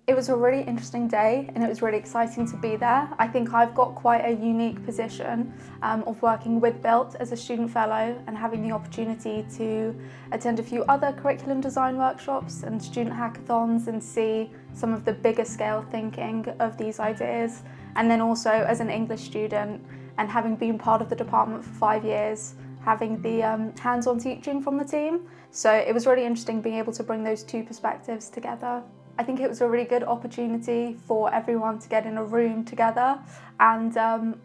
It was a really interesting day and it was really exciting to be there. I think I've got quite a unique position of working with BUILT as a student fellow and having the opportunity to attend a few other curriculum design workshops and student hackathons and see some of the bigger scale thinking of these ideas. And then also as an English student and having been part of the department for 5 years, having the hands-on teaching from the team. So it was really interesting being able to bring those two perspectives together. I think it was a really good opportunity for everyone to get in a room together, and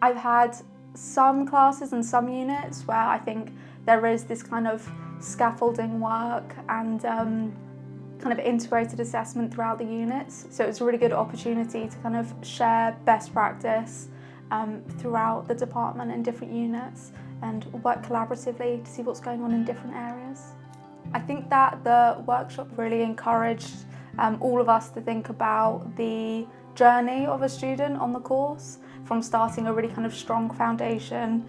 I've had some classes and some units where I think there is this kind of scaffolding work and kind of integrated assessment throughout the units. So it was a really good opportunity to kind of share best practice throughout the department and different units and work collaboratively to see what's going on in different areas. I think that the workshop really encouraged all of us to think about the journey of a student on the course, from starting a really kind of strong foundation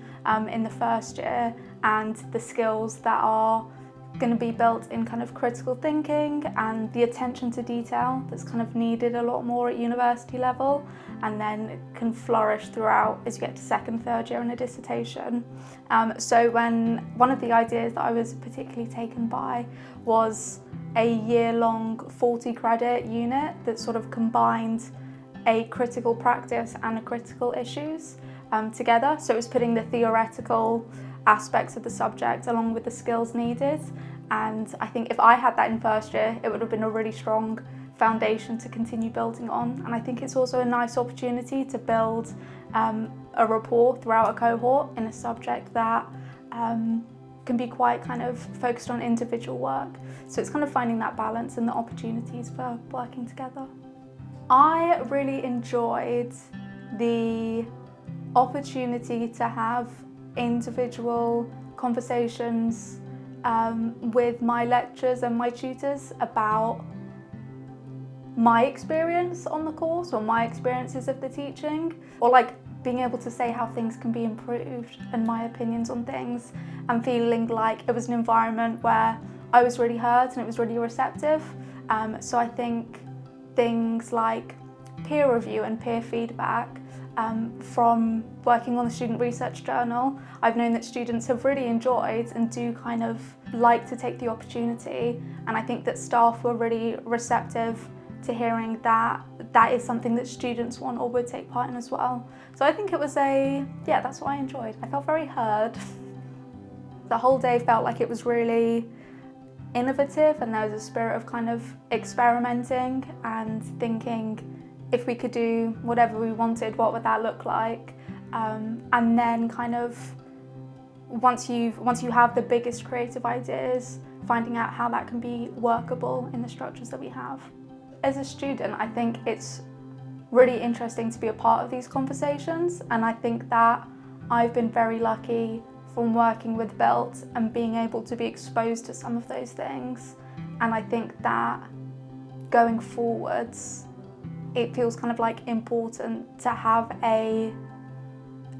in the first year and the skills that are going to be built in kind of critical thinking and the attention to detail that's kind of needed a lot more at university level, and then it can flourish throughout as you get to second, third year in a dissertation. So when one of the ideas that I was particularly taken by was a year-long 40 credit unit that sort of combined a critical practice and a critical issues together. So it was putting the theoretical aspects of the subject along with the skills needed. And I think if I had that in first year, it would have been a really strong foundation to continue building on. And I think it's also a nice opportunity to build a rapport throughout a cohort in a subject that can be quite kind of focused on individual work. So it's kind of finding that balance and the opportunities for working together. I really enjoyed the opportunity to have individual conversations with my lecturers and my tutors about my experience on the course or my experiences of the teaching, or like being able to say how things can be improved and my opinions on things, and feeling like it was an environment where I was really heard and it was really receptive. So I think things like peer review and peer feedback from working on the Student Research Journal, I've known that students have really enjoyed and do kind of like to take the opportunity, and I think that staff were really receptive to hearing that that is something that students want or would take part in as well. So I think it was that's what I enjoyed. I felt very heard. The whole day felt like it was really innovative, and there was a spirit of kind of experimenting and thinking, if we could do whatever we wanted, what would that look like? And then kind of once you have the biggest creative ideas, finding out how that can be workable in the structures that we have. As a student, I think it's really interesting to be a part of these conversations, and I think that I've been very lucky from working with BUILT and being able to be exposed to some of those things. And I think that going forwards, it feels kind of like important to have a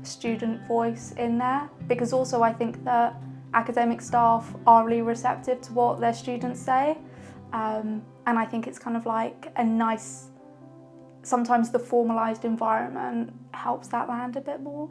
student voice in there, because also I think that academic staff are really receptive to what their students say, and I think it's kind of like a nice, sometimes the formalised environment helps that land a bit more.